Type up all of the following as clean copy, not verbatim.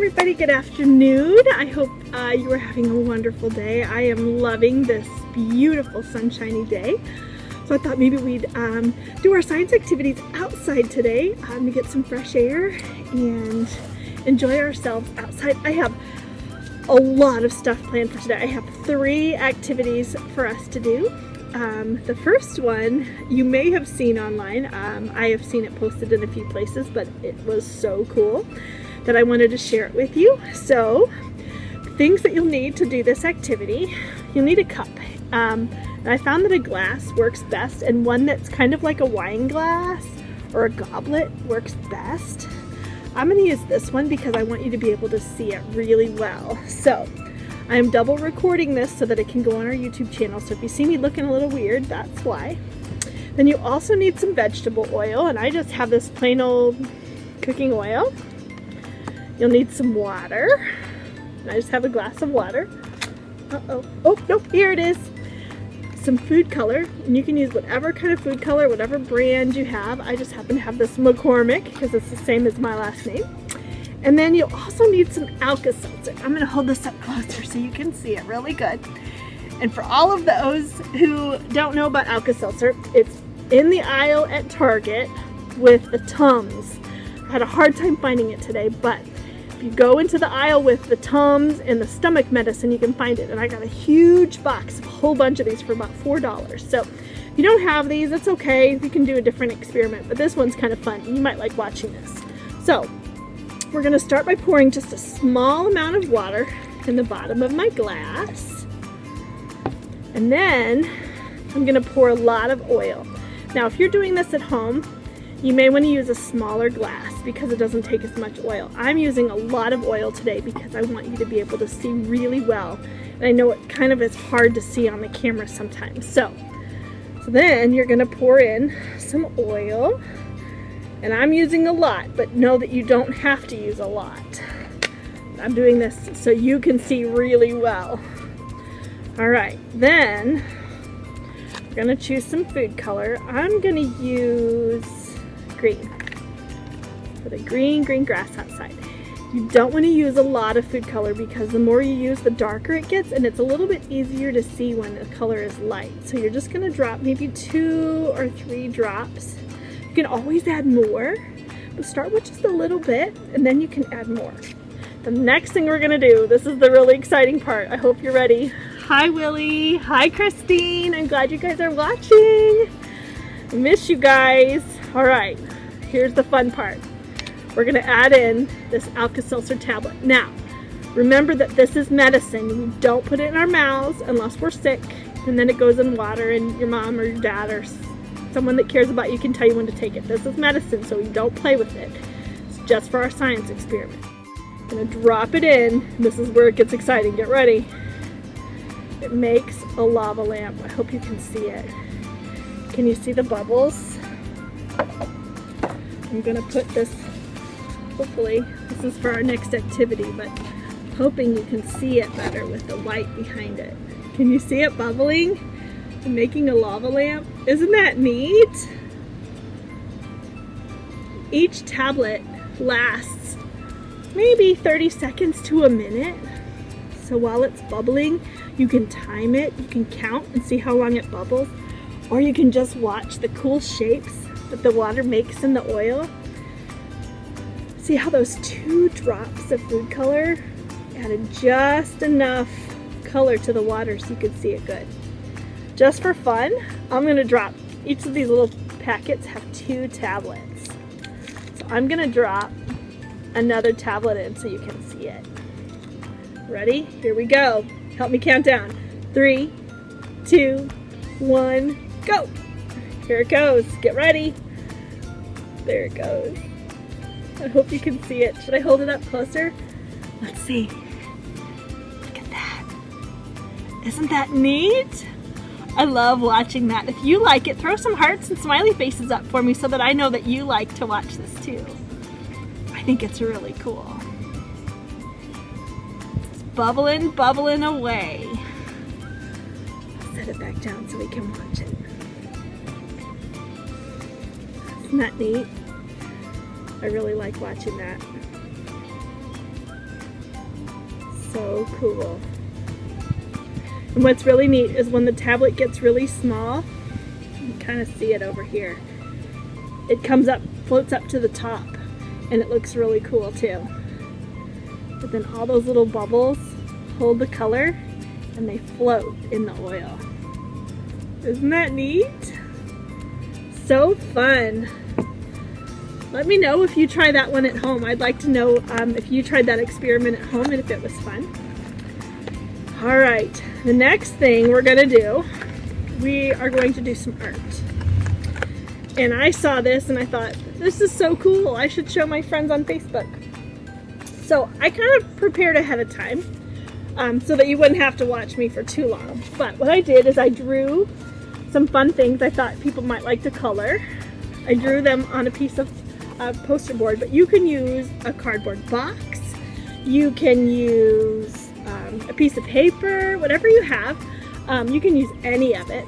everybody, good afternoon. I hope you are having a wonderful day. I am loving this beautiful sunshiny day. So I thought maybe we'd do our science activities outside today to get some fresh air and enjoy ourselves outside. I have a lot of stuff planned for today. I have 3 activities for us to do. The first one you may have seen online. I have seen it posted in a few places, but it was so cool that I wanted to share it with you. So, things that you'll need to do this activity: you'll need a cup. And I found that a glass works best, and one that's kind of like a wine glass or a goblet works best. I'm going to use this one because I want you to be able to see it really well. So, I'm double recording this so that it can go on our YouTube channel. So if you see me looking a little weird, that's why. Then you also need some vegetable oil, and I just have this plain old cooking oil. You'll need some water. I just have a glass of water. Uh-oh. Oh, nope, here it is. Some food color, and you can use whatever kind of food color, whatever brand you have. I just happen to have this McCormick because it's the same as my last name. And then you'll also need some Alka-Seltzer. I'm going to hold this up closer so you can see it really good. And for all of those who don't know about Alka-Seltzer, it's in the aisle at Target with the Tums. I had a hard time finding it today, but if you go into the aisle with the Tums and the stomach medicine, you can find it. And I got a huge box, a whole bunch of these for about $4. So if you don't have these, it's okay. You can do a different experiment, but this one's kind of fun. You might like watching this. So we're going to start by pouring just a small amount of water in the bottom of my glass. And then I'm going to pour a lot of oil. Now, if you're doing this at home, you may want to use a smaller glass because it doesn't take as much oil. I'm using a lot of oil today because I want you to be able to see really well. And I know it kind of is hard to see on the camera sometimes. So then you're going to pour in some oil. And I'm using a lot, but know that you don't have to use a lot. I'm doing this so you can see really well. All right, then we're going to choose some food color. I'm going to use green for the green grass outside. You don't want to use a lot of food color because the more you use, the darker it gets, and it's a little bit easier to see when the color is light. So you're just going to drop maybe 2 or 3 drops. You can always add more, but start with just a little bit and then you can add more. The next thing we're gonna do, this is the really exciting part. I hope you're ready. Hi Willie, hi Christine, I'm glad you guys are watching. I miss you guys. All right, here's the fun part. We're gonna add in this Alka-Seltzer tablet. Now, remember that this is medicine. We don't put it in our mouths unless we're sick, and then it goes in water and your mom or your dad or someone that cares about you can tell you when to take it. This is medicine, so you don't play with it. It's just for our science experiment. I'm gonna drop it in. This is where it gets exciting. Get ready. It makes a lava lamp. I hope you can see it. Can you see the bubbles? I'm gonna put this, hopefully, this is for our next activity, but hoping you can see it better with the white behind it. Can you see it bubbling? Making a lava lamp. Isn't that neat? Each tablet lasts maybe 30 seconds to a minute. So while it's bubbling, you can time it, you can count and see how long it bubbles, or you can just watch the cool shapes that the water makes in the oil. See how those 2 drops of food color added just enough color to the water so you could see it good. Just for fun, I'm going to drop, each of these little packets have 2 tablets. So I'm going to drop another tablet in so you can see it. Ready? Here we go. Help me count down. 3, 2, 1, go. Here it goes. Get ready. There it goes. I hope you can see it. Should I hold it up closer? Let's see. Look at that. Isn't that neat? I love watching that. If you like it, throw some hearts and smiley faces up for me so that I know that you like to watch this too. I think it's really cool. It's bubbling, bubbling away. I'll set it back down so we can watch it. Isn't that neat? I really like watching that. So cool. And what's really neat is when the tablet gets really small, you can kind of see it over here. It comes up, floats up to the top, and it looks really cool too. But then all those little bubbles hold the color and they float in the oil. Isn't that neat? So fun. Let me know if you try that one at home. I'd like to know if you tried that experiment at home and if it was fun. All right, the next thing we're gonna do, we are going to do some art. And I saw this and I thought, this is so cool. I should show my friends on Facebook. So I kind of prepared ahead of time so that you wouldn't have to watch me for too long. But what I did is I drew some fun things I thought people might like to color. I drew them on a piece of poster board, but you can use a cardboard box. You can use a piece of paper, whatever you have. You can use any of it.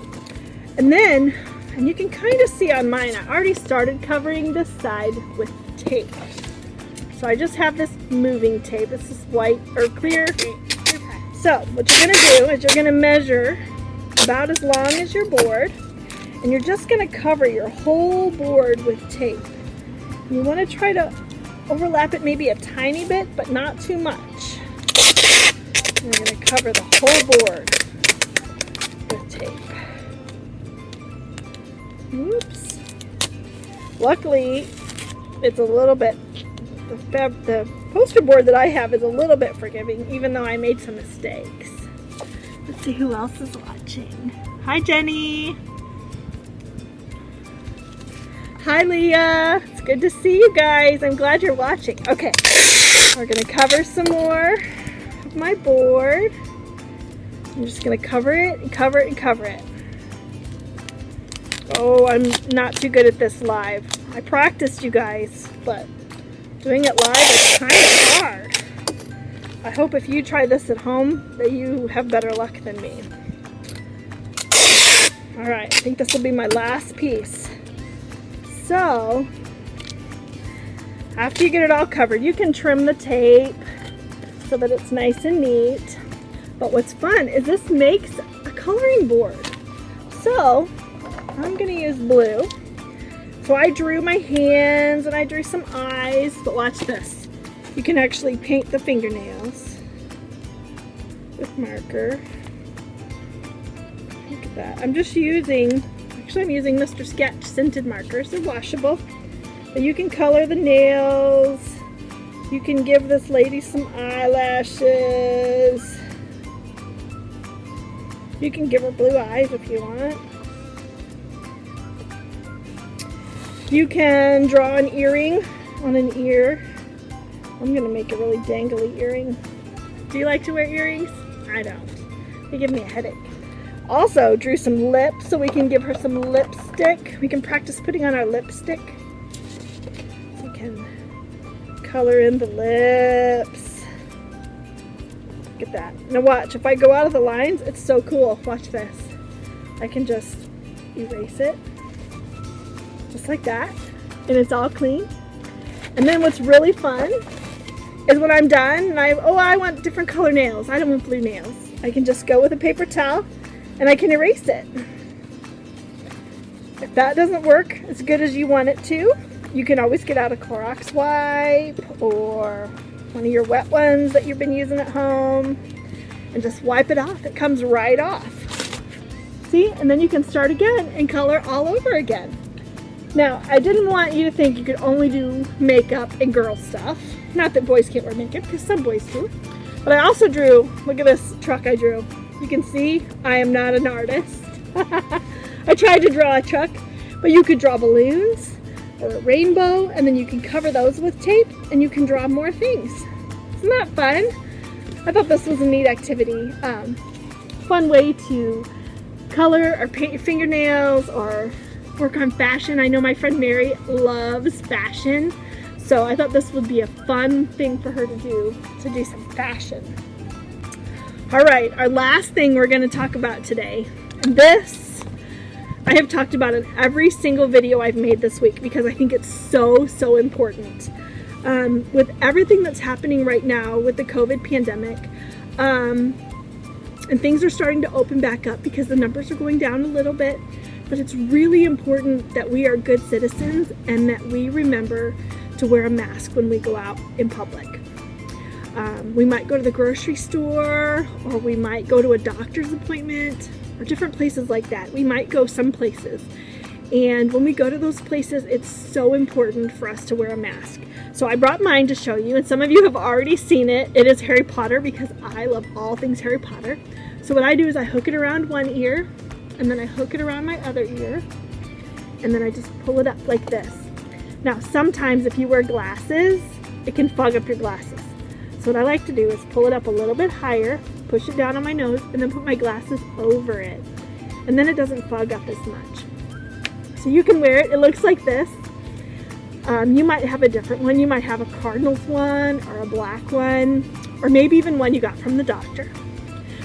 And then, and you can kind of see on mine, I already started covering this side with tape. So I just have this moving tape. This is white or clear. So what you're gonna do is you're gonna measure about as long as your board, and you're just gonna cover your whole board with tape. You wanna try to overlap it maybe a tiny bit, but not too much. You're gonna cover the whole board with tape. Oops. Luckily, it's a little bit, the poster board that I have is a little bit forgiving, even though I made some mistakes. Let's see who else is watching. Hi, Jenny. Hi, Leah. It's good to see you guys. I'm glad you're watching. Okay, we're gonna cover some more of my board. I'm just gonna cover it and cover it and cover it. Oh, I'm not too good at this live. I practiced, you guys, but doing it live is kind of hard. I hope if you try this at home that you have better luck than me. All right, I think this will be my last piece. So, after you get it all covered, you can trim the tape so that it's nice and neat. But what's fun is this makes a coloring board. So, I'm gonna use blue. So I drew my hands and I drew some eyes, but watch this. You can actually paint the fingernails with marker. Look at that. I'm just using, actually I'm using Mr. Sketch scented markers. They're washable. But you can color the nails. You can give this lady some eyelashes. You can give her blue eyes if you want. You can draw an earring on an ear. I'm gonna make a really dangly earring. Do you like to wear earrings? I don't. They give me a headache. Also drew some lips so we can give her some lipstick. We can practice putting on our lipstick. So we can color in the lips. Look at that. Now watch, if I go out of the lines, it's so cool. Watch this. I can just erase it. Just like that, and it's all clean. And then what's really fun is when I'm done and I want different color nails. I don't want blue nails. I can just go with a paper towel and I can erase it. If that doesn't work as good as you want it to, you can always get out a Clorox wipe or one of your wet ones that you've been using at home and just wipe it off. It comes right off. See, and then you can start again and color all over again. Now, I didn't want you to think you could only do makeup and girl stuff. Not that boys can't wear makeup, because some boys do. But I also drew, look at this truck I drew. You can see I am not an artist. I tried to draw a truck, but you could draw balloons or a rainbow, and then you can cover those with tape, and you can draw more things. Isn't that fun? I thought this was a neat activity. Fun way to color or paint your fingernails or work on fashion. I know my friend Mary loves fashion, so I thought this would be a fun thing for her to do some fashion. All right, our last thing we're going to talk about today. This, I have talked about in every single video I've made this week because I think it's so important. With everything that's happening right now with the COVID pandemic, And things are starting to open back up because the numbers are going down a little bit. But it's really important that we are good citizens and that we remember to wear a mask when we go out in public. We might go to the grocery store, or we might go to a doctor's appointment, or different places like that. We might go some places. And when we go to those places, it's so important for us to wear a mask. So I brought mine to show you, and some of you have already seen it. It is Harry Potter because I love all things Harry Potter. So what I do is I hook it around one ear, and then I hook it around my other ear, and then I just pull it up like this. Now, sometimes if you wear glasses, it can fog up your glasses. So what I like to do is pull it up a little bit higher, push it down on my nose, and then put my glasses over it. And then it doesn't fog up as much. So you can wear it. It looks like this. You might have a different one. You might have a Cardinals one or a black one, or maybe even one you got from the doctor.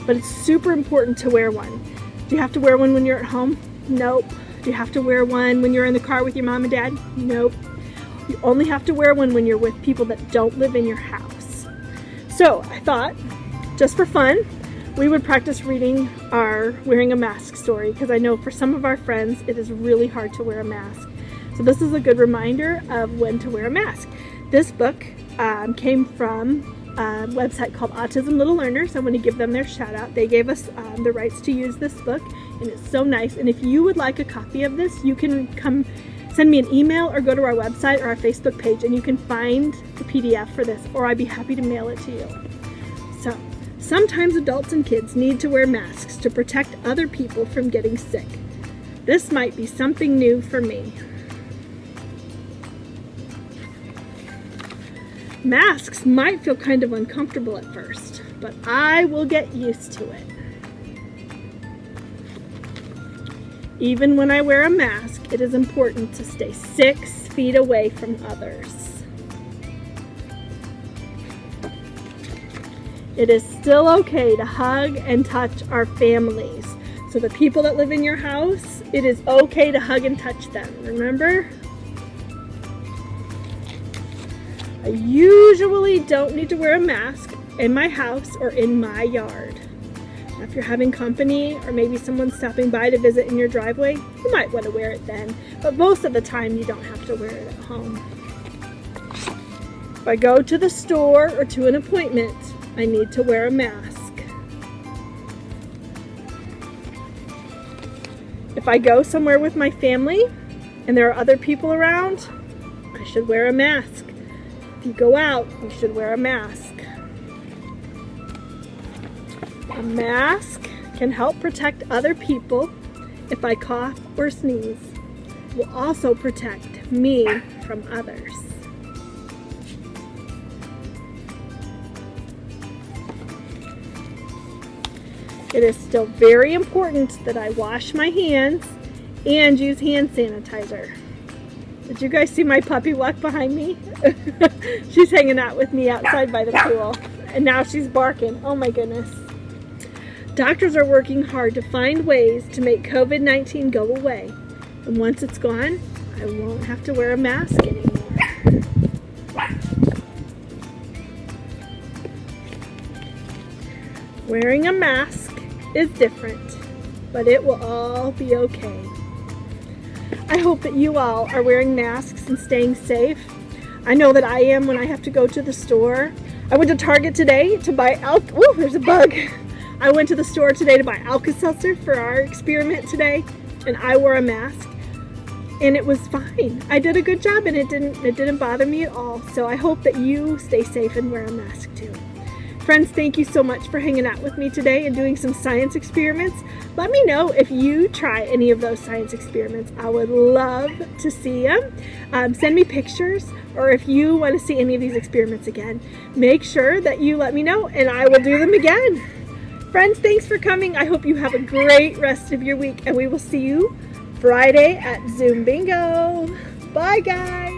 But it's super important to wear one. Do you have to wear one when you're at home? Nope. Do you have to wear one when you're in the car with your mom and dad? Nope. You only have to wear one when you're with people that don't live in your house. So I thought, just for fun, we would practice reading our wearing a mask story, because I know for some of our friends it is really hard to wear a mask. So this is a good reminder of when to wear a mask. This book came from a website called Autism Little Learners. I want to give them their shout out. They gave us the rights to use this book, and it's so nice. And if you would like a copy of this, you can come send me an email or go to our website or our Facebook page, and you can find the PDF for this, or I'd be happy to mail it to you. So, sometimes adults and kids need to wear masks to protect other people from getting sick. This might be something new for me. Masks might feel kind of uncomfortable at first, but I will get used to it. Even when I wear a mask, it is important to stay 6 feet away from others. It is still okay to hug and touch our families. So the people that live in your house, it is okay to hug and touch them, remember? I usually don't need to wear a mask in my house or in my yard. Now, if you're having company or maybe someone's stopping by to visit in your driveway, you might want to wear it then. But most of the time you don't have to wear it at home. If I go to the store or to an appointment, I need to wear a mask. If I go somewhere with my family and there are other people around, I should wear a mask. If you go out, you should wear a mask. A mask can help protect other people if I cough or sneeze. It will also protect me from others. It is still very important that I wash my hands and use hand sanitizer. Did you guys see my puppy walk behind me? She's hanging out with me outside by the pool, and now she's barking. Oh my goodness. Doctors are working hard to find ways to make COVID-19 go away. And once it's gone, I won't have to wear a mask anymore. Wearing a mask is different, but it will all be okay. I hope that you all are wearing masks and staying safe. I know that I am when I have to go to the store. I went to Target today to buy ooh, there's a bug. I went to the store today to buy Alka-Seltzer for our experiment today, and I wore a mask, and it was fine. I did a good job, and it didn't bother me at all. So I hope that you stay safe and wear a mask too. Friends, thank you so much for hanging out with me today and doing some science experiments. Let me know if you try any of those science experiments. I would love to see them. Send me pictures, or if you want to see any of these experiments again, make sure that you let me know and I will do them again. Friends, thanks for coming. I hope you have a great rest of your week, and we will see you Friday at Zoom Bingo. Bye, guys.